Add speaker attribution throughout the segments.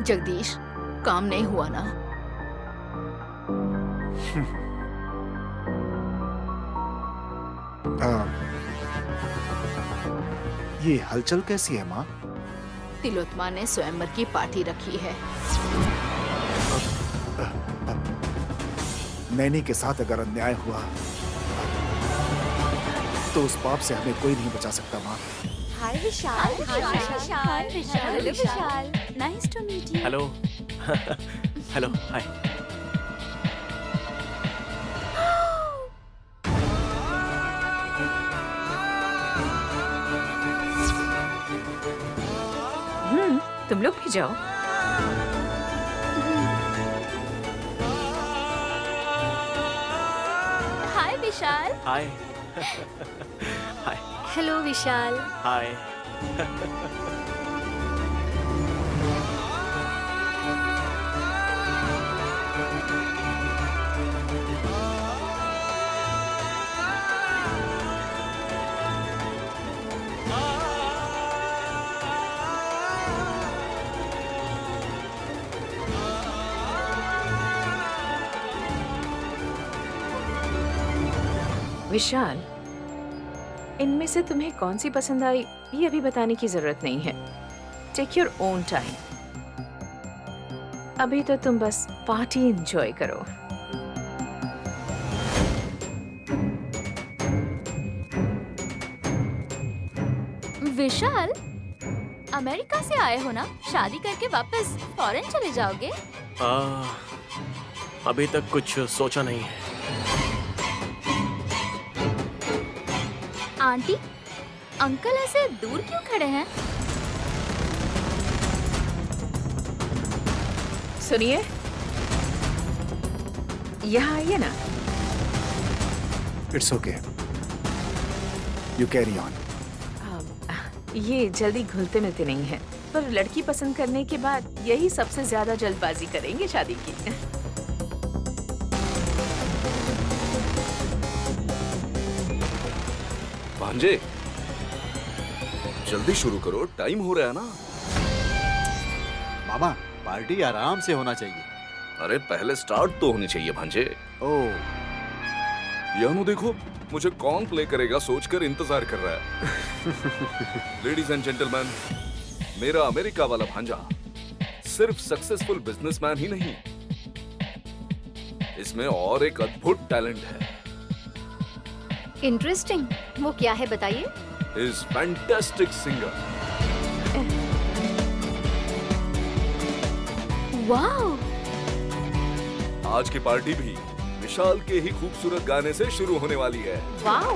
Speaker 1: जगदीश, काम नहीं हुआ ना?
Speaker 2: ये हलचल कैसी है माँ?
Speaker 1: तिलोत्मा ने स्वयंवर की पार्टी रखी है।
Speaker 2: नैनी के साथ अगर अन्याय हुआ तो उस पाप से हमें कोई नहीं बचा सकता माँ।
Speaker 3: Hi Vishal.
Speaker 4: Hi Vishal.
Speaker 3: Hello Vishal.
Speaker 4: Nice to meet you.
Speaker 5: Hello. Hello, hi.
Speaker 4: तुम लोग भी जाओ।
Speaker 3: हाय विशाल।
Speaker 5: हाय। हाय।
Speaker 3: हेलो विशाल।
Speaker 5: हाय।
Speaker 4: विशाल, इनमें से तुम्हें कौन सी पसंद आई ये अभी बताने की जरूरत नहीं है। Take your own time. अभी तो तुम बस पार्टी एंजॉय करो।
Speaker 3: विशाल, अमेरिका से आए हो ना? शादी करके वापस फॉरेन चले जाओगे?
Speaker 5: अभी तक कुछ सोचा नहीं है।
Speaker 3: आंटी, अंकल ऐसे दूर क्यों खड़े हैं?
Speaker 4: सुनिए, यहाँ आइए ना।
Speaker 2: It's okay, you carry on.
Speaker 4: ये जल्दी घुलते मिलते नहीं है, पर लड़की पसंद करने के बाद यही सबसे ज्यादा जल्दबाजी करेंगे शादी की।
Speaker 6: भांजे, जल्दी शुरू करो, टाइम हो रहा है ना।
Speaker 7: मामा, पार्टी आराम से होना चाहिए।
Speaker 6: अरे पहले स्टार्ट तो होनी चाहिए भांजे।
Speaker 7: ओह,
Speaker 6: यानो देखो, मुझे कौन प्ले करेगा सोचकर इंतजार कर रहा है। लेडीज एंड जेंटलमैन, मेरा अमेरिका वाला भांजा सिर्फ सक्सेसफुल बिजनेसमैन ही नहीं, इसमें और एक अद्भुत टैलेंट है।
Speaker 3: इंटरेस्टिंग, वो क्या है बताइए?
Speaker 6: Is fantastic singer.
Speaker 3: वाओ!
Speaker 6: आज की पार्टी भी विशाल के ही खूबसूरत गाने से शुरू होने वाली है।
Speaker 3: वाओ!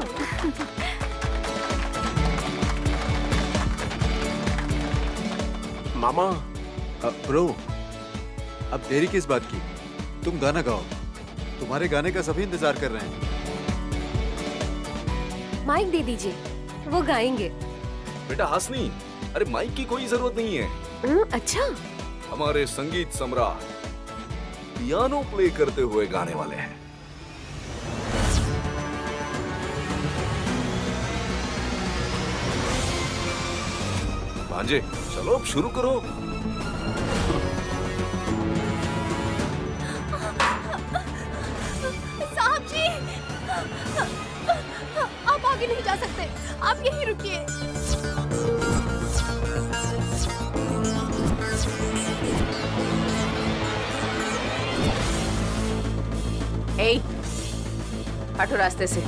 Speaker 5: मामा,
Speaker 7: ब्रो, अब देरी किस बात की? तुम गाना गाओ, तुम्हारे गाने का सभी इंतजार कर रहे हैं।
Speaker 3: माइक दे दीजिए, वो गाएंगे।
Speaker 6: बेटा हासनी, अरे माइक की कोई जरूरत नहीं है।
Speaker 3: अच्छा।
Speaker 6: हमारे संगीत सम्राट पियानो प्ले करते हुए गाने वाले हैं। भांजे, चलो अब शुरू करो।
Speaker 3: साहब जी, आप आगे नहीं जा सकते, आप यहीं रुकिए।
Speaker 4: ए, हटो रास्ते से।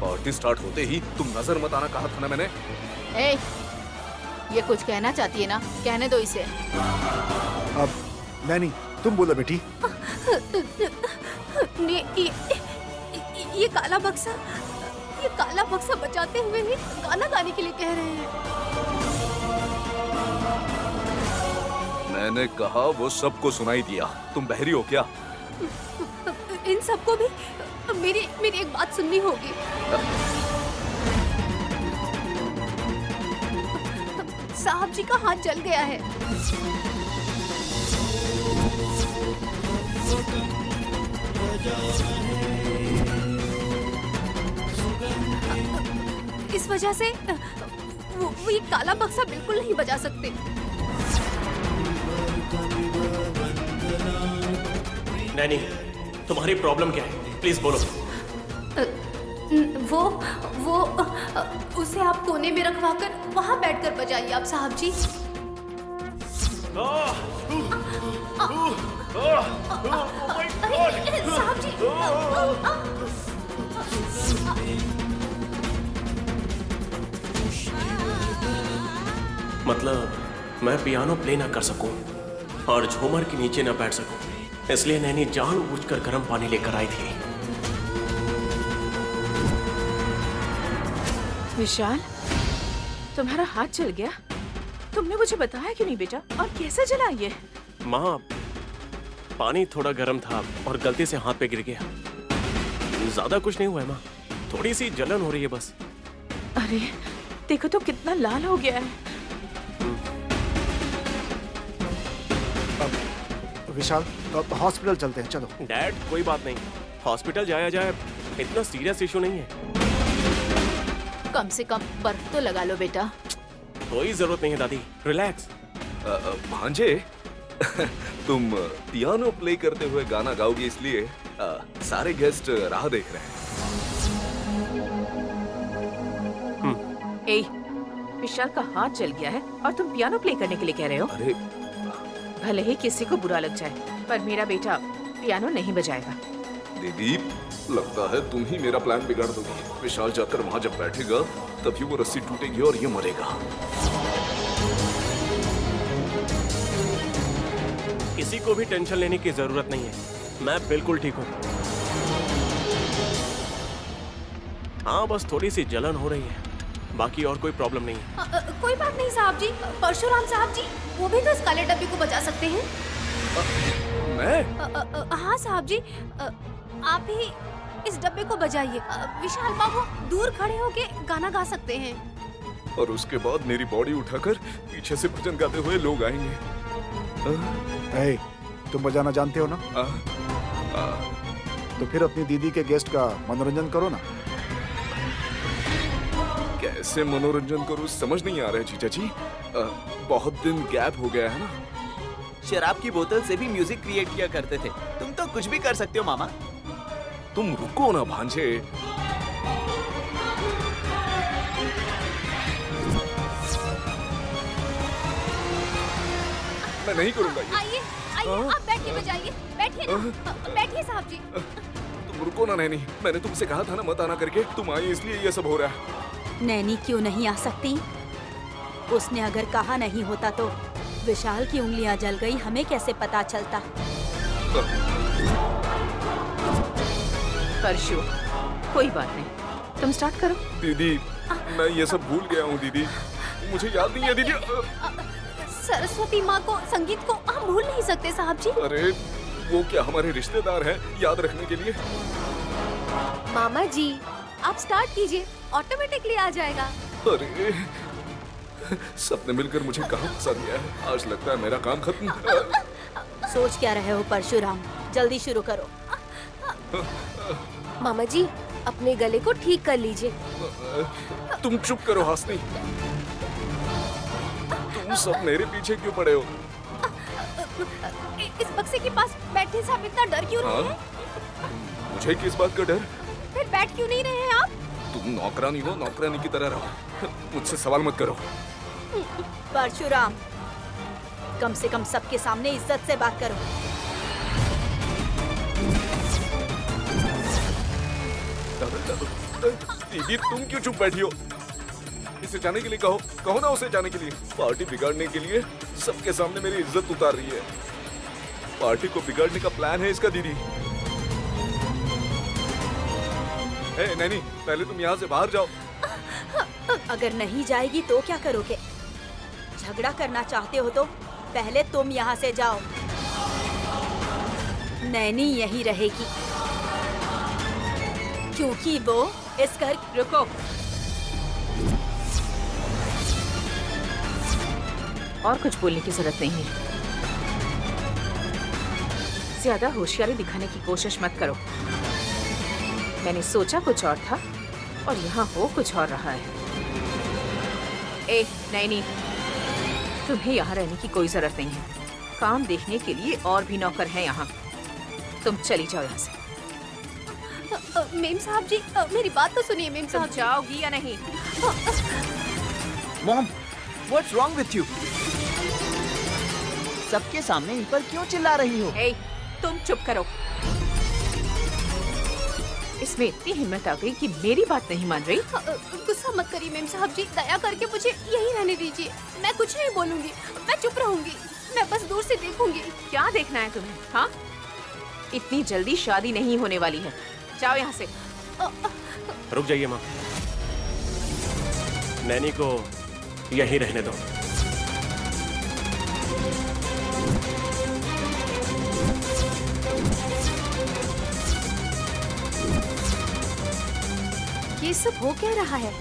Speaker 6: पार्टी स्टार्ट होते ही तुम नजर मत आना कहा था ना मैंने।
Speaker 1: ए, ये कुछ कहना चाहती है ना, कहने दो इसे।
Speaker 2: अब नैनी, तुम बोलो बेटी।
Speaker 3: ये काला बक्सा बचाते हुए ही गाना गाने के लिए कह रहे हैं।
Speaker 6: मैंने कहा वो सबको सुनाई दिया, तुम बहरी हो क्या?
Speaker 3: इन सबको भी मेरी एक बात सुननी होगी। साहब जी का हाथ जल गया है। इस वजह से वो ये काला बक्सा बिल्कुल नहीं बजा सकते।
Speaker 5: नैनी, तुम्हारी प्रॉब्लम क्या है? प्लीज बोलो।
Speaker 3: वो उसे आप कोने में रखवाकर वहाँ बैठकर बजाइए आप साहब जी। अरे साहब जी।
Speaker 5: मतलब मैं पियानो प्ले ना कर सकूं और झूमर के नीचे ना बैठ सकूं, इसलिए नैनी जानबूझकर गर्म पानी लेकर आई थी।
Speaker 4: विशाल, तुम्हारा हाथ जल गया? तुमने मुझे बताया क्यों नहीं बेटा? और कैसे जला ये?
Speaker 5: माँ, पानी थोड़ा गर्म था और गलती से हाथ पे गिर गया। ज्यादा कुछ नहीं हुआ है माँ, थोड़ी सी जलन हो रही है बस।
Speaker 4: अरे देखो तो कितना लाल हो गया है।
Speaker 2: विशाल, हॉस्पिटल चलते हैं, चलो।
Speaker 5: डैड, कोई बात नहीं, हॉस्पिटल जाया जाए, इतना सीरियस इशू नहीं है।
Speaker 1: कम से कम बर्फ तो लगा लो बेटा।
Speaker 5: कोई जरूरत नहीं है दादी, रिलैक्स।
Speaker 6: भांजे, तुम पियानो प्ले करते हुए गाना गाओगे इसलिए सारे गेस्ट राह देख रहे हैं।
Speaker 4: ए, विशाल का हाथ जल गया है और तुम पियानो प्ले करने के लिए कह रहे हो?
Speaker 6: अरे
Speaker 4: भले ही किसी को बुरा लग जाए, पर मेरा बेटा पियानो नहीं बजाएगा।
Speaker 6: दीदी, लगता है तुम ही मेरा प्लान बिगाड़ दोगी। विशाल जाकर वहाँ जब बैठेगा तभी वो रस्सी टूटेगी और ये मरेगा।
Speaker 5: किसी को भी टेंशन लेने की जरूरत नहीं है, मैं बिल्कुल ठीक हूँ। हाँ, बस थोड़ी सी जलन हो रही है, बाकी और कोई प्रॉब्लम नहीं है।
Speaker 3: कोई बात नहीं साहब जी। परशुराम साहब जी, वो भी तो इस काले डब्बे को बजा सकते हैं।
Speaker 6: मैं?
Speaker 3: हाँ साहब जी, आप ही इस डब्बे को बजाइए। विशाल बाबू दूर खड़े होके गाना गा सकते हैं।
Speaker 6: और उसके बाद मेरी बॉडी उठाकर पीछे से भजन गाते हुए लोग आएंगे।
Speaker 2: ए, तुम बजाना जानते हो ना? तो फिर अपनी दीदी के गेस्ट का मनोरंजन करो ना।
Speaker 6: कैसे मनोरंजन करूं समझ नहीं आ रहा है जीजा जी। बहुत दिन गैप हो गया है ना।
Speaker 8: शराब की बोतल से भी म्यूजिक क्रिएट किया करते थे, तुम तो कुछ भी कर सकते हो मामा।
Speaker 6: तुम रुको ना भांजे। मैं नहीं करूंगा ये।
Speaker 3: आइए आइए, आप बैठ के बजाइए। बैठिए ना, बैठिए साहब जी।
Speaker 6: तुम रुको ना नैनी, मैंने तुमसे कहा था ना मत आना करके। तुम आई इसलिए ये सब हो रहा है।
Speaker 9: नैनी क्यों नहीं आ सकती? उसने अगर कहा नहीं होता तो विशाल की उंगलियां जल गई, हमें कैसे पता चलता?
Speaker 4: परशु, कोई बात नहीं, तुम स्टार्ट करो।
Speaker 6: दीदी, मैं ये सब भूल गया हूँ दीदी, मुझे याद नहीं है दीदी।
Speaker 3: सरस्वती माँ को, संगीत को हम भूल नहीं सकते साहब जी।
Speaker 6: अरे वो क्या हमारे रिश्तेदार हैं याद रखने के लिए?
Speaker 3: मामा जी, आप स्टार्ट कीजिए, ऑटोमेटिकली आ जाएगा।
Speaker 6: अरे सबने मिलकर मुझे कहाँ फंसा दिया है। आज लगता है मेरा काम खत्म।
Speaker 9: सोच क्या रहे हो परशुराम? जल्दी शुरू करो।
Speaker 3: मामा जी, अपने गले को ठीक कर लीजिए।
Speaker 6: तुम चुप करो हासनी। तुम सब मेरे पीछे क्यों पड़े हो?
Speaker 3: इस बक्से के पास बैठने से आप इतना डर क्यों रहे हैं?
Speaker 6: मुझे किस बात का डर?
Speaker 3: फिर बैठ क्यों नहीं रहे हैं आप?
Speaker 6: तुम नौकरानी हो, नौकरानी की तरह रहो। मुझसे सवाल मत करो।
Speaker 9: परशुराम, कम से कम सबके सामने इज्जत से बात करो।
Speaker 6: दीदी, तुम क्यों चुप बैठी हो? इसे जाने के लिए कहो, कहो ना उसे जाने के लिए। पार्टी बिगाड़ने के लिए सबके सामने मेरी इज्जत उतार रही है। पार्टी को बिगाड़ने का प्लान है इसका दीदी। नैनी, पहले तुम यहाँ से बाहर जाओ।
Speaker 9: अगर नहीं जाएगी तो क्या करोगे? झगड़ा करना चाहते हो तो पहले तुम यहाँ से जाओ। नैनी यहीं रहेगी क्योंकि वो इस घर।
Speaker 4: रुको, और कुछ बोलने की जरूरत नहीं है। ज्यादा होशियारी दिखाने की कोशिश मत करो। मैंने सोचा कुछ और था और यहाँ हो कुछ और रहा है। ए नैनी, तुम्हें यहाँ रहने की कोई जरूरत नहीं है। काम देखने के लिए और भी नौकर हैं यहाँ। तुम चली जाओ यहाँ से।
Speaker 3: मेम साहब जी, मेरी बात तो सुनिए मेम
Speaker 4: तुम
Speaker 3: साहब जी।
Speaker 4: जाओगी या नहीं?
Speaker 8: Mom, what's wrong with you? सबके सामने इन पर क्यों चिल्ला रही हो?
Speaker 4: ए, तुम चुप करो। इसमें इतनी हिम्मत आ गई कि मेरी बात नहीं मान रही।
Speaker 3: गुस्सा मत करिए मेम साहब जी, दया करके मुझे यहीं रहने दीजिए। मैं कुछ नहीं बोलूंगी, मैं चुप रहूंगी, मैं बस दूर से देखूंगी।
Speaker 4: क्या देखना है तुम्हें? हाँ, इतनी जल्दी शादी नहीं होने वाली है। जाओ यहाँ से।
Speaker 5: रुक जाइए माँ, नैनी को यहीं रहने दो।
Speaker 3: ये सब हो क्या रहा है?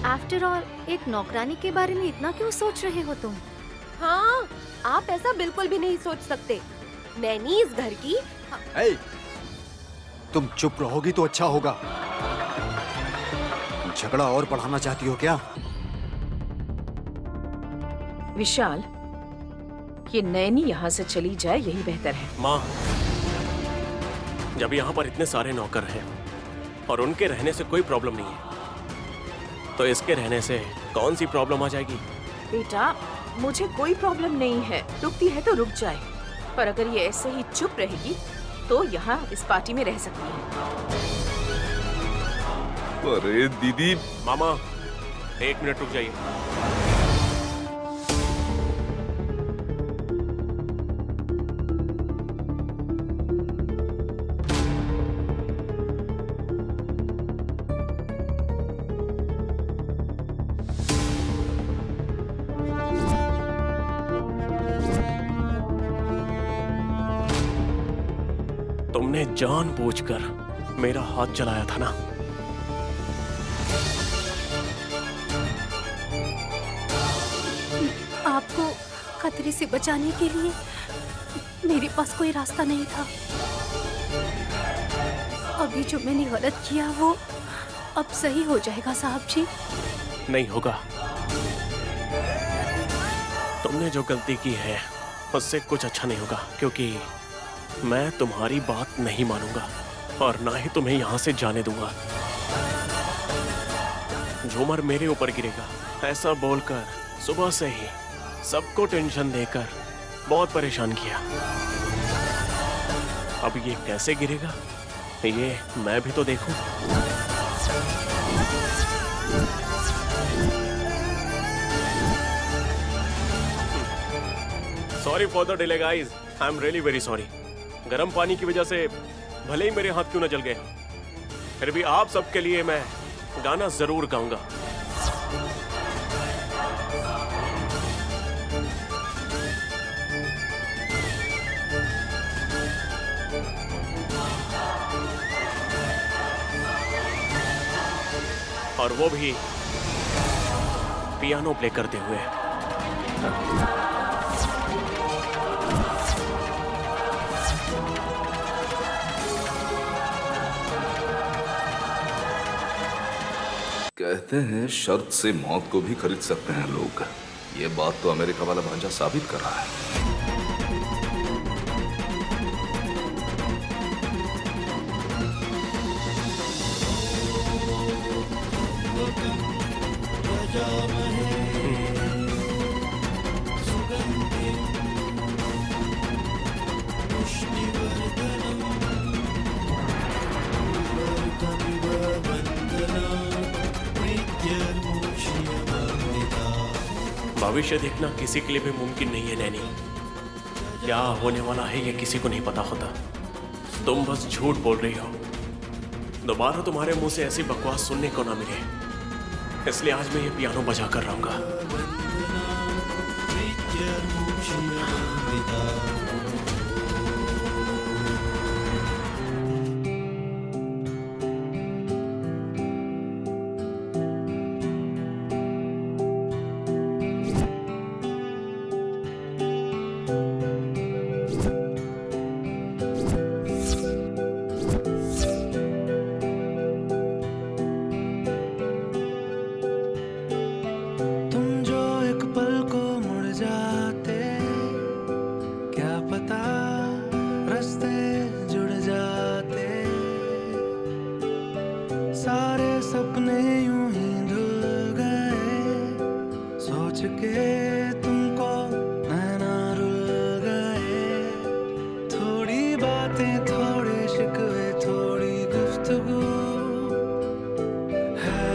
Speaker 3: आफ्टर ऑल एक नौकरानी के बारे में इतना क्यों सोच रहे हो तुम?
Speaker 10: हाँ, आप ऐसा बिल्कुल भी नहीं सोच सकते। नैनी इस घर की।
Speaker 7: ए, तुम चुप रहोगी तो अच्छा होगा। झगड़ा और बढ़ाना चाहती हो क्या?
Speaker 4: विशाल, ये नैनी यहाँ से चली जाए यही बेहतर है।
Speaker 5: माँ, जब यहाँ पर इतने सारे नौकर हैं और उनके रहने से कोई प्रॉब्लम नहीं है, तो इसके रहने से कौन सी प्रॉब्लम आ जाएगी?
Speaker 4: बेटा, मुझे कोई प्रॉब्लम नहीं है। रुकती है तो रुक जाए, पर अगर ये ऐसे ही चुप रहेगी तो यहाँ इस पार्टी में रह सकती है।
Speaker 6: अरे दीदी,
Speaker 5: मामा, 1 मिनट रुक जाइए। तुमने जानबूझकर मेरा हाथ चलाया था ना?
Speaker 3: आपको खतरे से बचाने के लिए मेरे पास कोई रास्ता नहीं था। अभी जो मैंने गलत किया वो अब सही हो जाएगा साहब जी।
Speaker 5: नहीं होगा। तुमने जो गलती की है उससे कुछ अच्छा नहीं होगा, क्योंकि मैं तुम्हारी बात नहीं मानूंगा और ना ही तुम्हें यहाँ से जाने दूंगा। झूमर मेरे ऊपर गिरेगा, ऐसा बोलकर सुबह से ही सबको टेंशन देकर बहुत परेशान किया। अब ये कैसे गिरेगा, ये मैं भी तो देखूं। Sorry for the delay guys, I am really very sorry. गर्म पानी की वजह से भले ही मेरे हाथ क्यों न जल गए, फिर भी आप सबके लिए मैं गाना जरूर गाऊंगा। और वो भी पियानो प्ले करते हुए।
Speaker 6: कहते हैं शर्त से मौत को भी खरीद सकते हैं लोग। ये बात तो अमेरिका वाला भांजा साबित कर रहा है।
Speaker 5: भविष्य देखना किसी के लिए भी मुमकिन नहीं है नैनी। क्या होने वाला है ये किसी को नहीं पता होता। तुम बस झूठ बोल रही हो। दोबारा तुम्हारे मुंह से ऐसी बकवास सुनने को ना मिले, इसलिए आज मैं ये पियानो बजा कर रहूंगा।
Speaker 11: के तुमको नैना रुल गए, थोड़ी बातें थोड़े शिकवे थोड़ी गुफ्तगू है,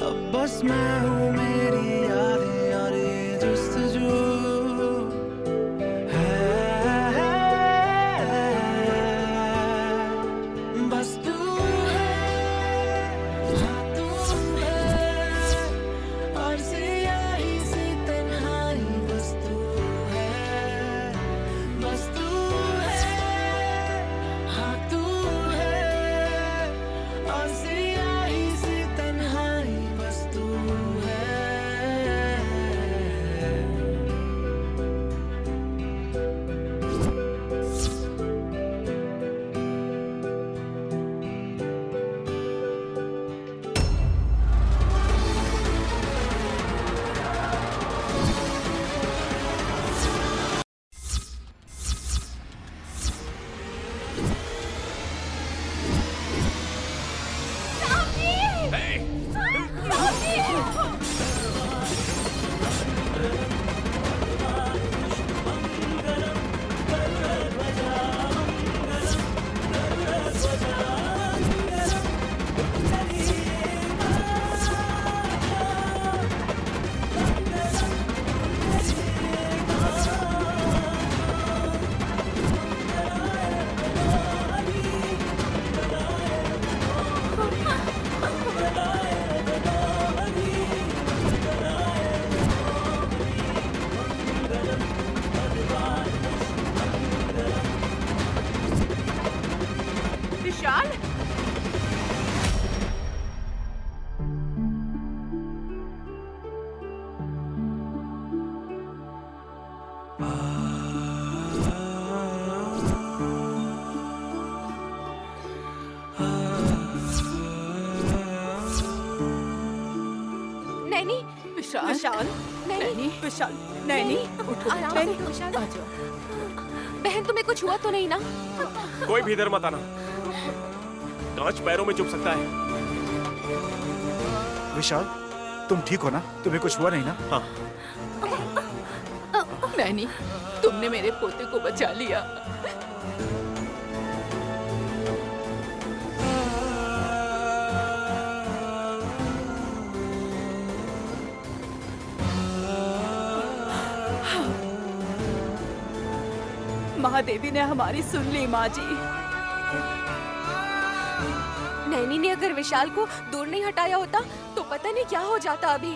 Speaker 11: अब बस मैं हूँ मेरी यादें और ये जुस्तजू है, बस तू
Speaker 4: विशाल,
Speaker 3: नैनी,
Speaker 1: विशाल,
Speaker 3: विशाल, नैनी,
Speaker 1: विशाल, नैनी, उठो,
Speaker 3: आराम
Speaker 1: नैनी,
Speaker 3: से, विशाल।
Speaker 1: आ जाओ।
Speaker 3: बहन तुम्हें कुछ हुआ तो नहीं ना?
Speaker 5: कोई भी इधर मत आना, कांच पैरों में चुभ सकता है।
Speaker 2: विशाल, तुम ठीक हो ना? तुम्हें कुछ हुआ नहीं ना?
Speaker 5: हाँ।
Speaker 1: नैनी, तुमने मेरे पोते को बचा लिया। महादेवी ने हमारी सुन ली माँ जी।
Speaker 3: नैनी ने अगर विशाल को दूर नहीं हटाया होता तो पता नहीं क्या हो जाता अभी।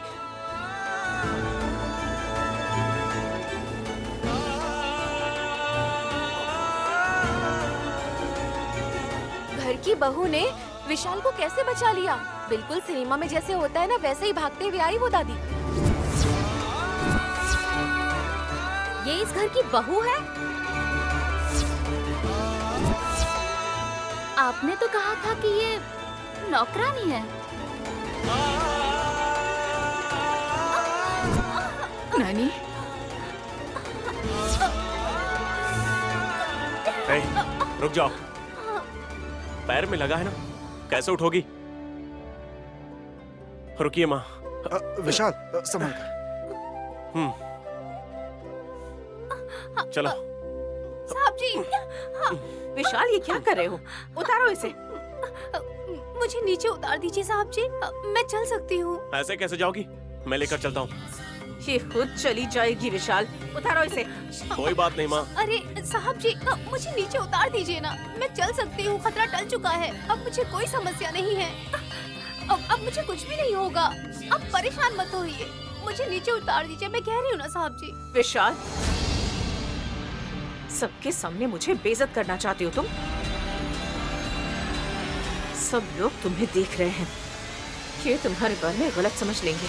Speaker 3: घर की बहू ने विशाल को कैसे बचा लिया? बिल्कुल सिनेमा में जैसे होता है ना, वैसे ही भागते हुए आई वो दादी।
Speaker 10: ये इस घर की बहू है? आपने तो कहा था कि ये नौकरानी है।
Speaker 1: नैनी,
Speaker 5: रुक जाओ, पैर में लगा है ना, कैसे उठोगी? रुकिए माँ।
Speaker 2: विशाल, संभल कर।
Speaker 5: चलो।
Speaker 3: साहब जी,
Speaker 4: विशाल ये क्या कर रहे हो? उतारो इसे।
Speaker 3: मुझे नीचे उतार दीजिए साहब जी, मैं चल सकती हूँ।
Speaker 5: ऐसे कैसे जाओगी? मैं लेकर चलता हूँ।
Speaker 4: ये खुद चली जाएगी विशाल, उतारो इसे।
Speaker 5: कोई बात नहीं माँ।
Speaker 3: अरे साहब जी, मुझे नीचे उतार दीजिए ना, मैं चल सकती हूँ, खतरा टल चुका है, अब मुझे कोई समस्या नहीं है। अब मुझे कुछ भी नहीं होगा, अब परेशान मत होइए, मुझे नीचे उतार दीजिए, मैं कह रही हूँ ना साहब जी।
Speaker 4: विशाल, सबके सामने मुझे बेइज्जत करना चाहती हो तुम? सब लोग तुम्हें देख रहे हैं, ये तुम्हारे बारे में गलत समझ लेंगे।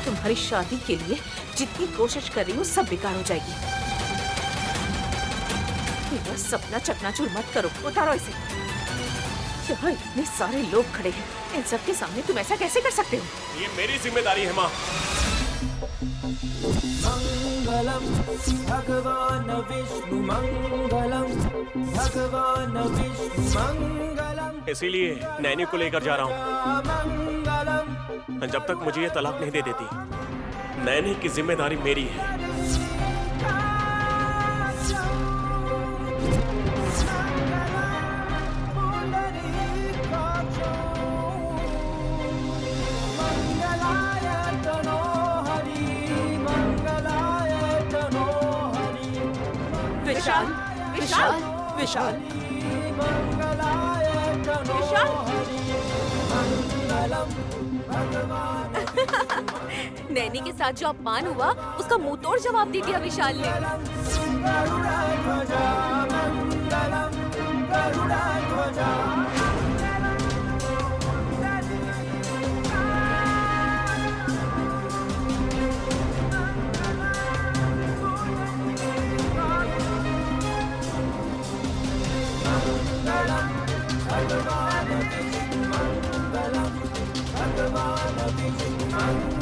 Speaker 4: तुम्हारी शादी के लिए जितनी कोशिश कर रही हूँ सब बेकार हो जाएगी। मेरा सपना चकनाचूर मत करो, उतारो इसे। यहाँ इतने सारे लोग खड़े हैं, इन सब के सामने तुम ऐसा कैसे कर सकते हो?
Speaker 5: ये मेरी जिम्मेदारी है माँ।
Speaker 11: मंगलम भगवान विष्णु मंगलम, भगवान विष्णु मंगलम।
Speaker 5: इसीलिए नैनी को लेकर जा रहा हूँ। जब तक मुझे ये तलाक नहीं दे देती, नैनी की जिम्मेदारी मेरी है।
Speaker 4: विशाल, विशाल, विशाल, विशाल।
Speaker 10: नैनी के साथ जो अपमान हुआ उसका मुंह तोड़ जवाब दे दिया विशाल ने।
Speaker 11: Bhagwan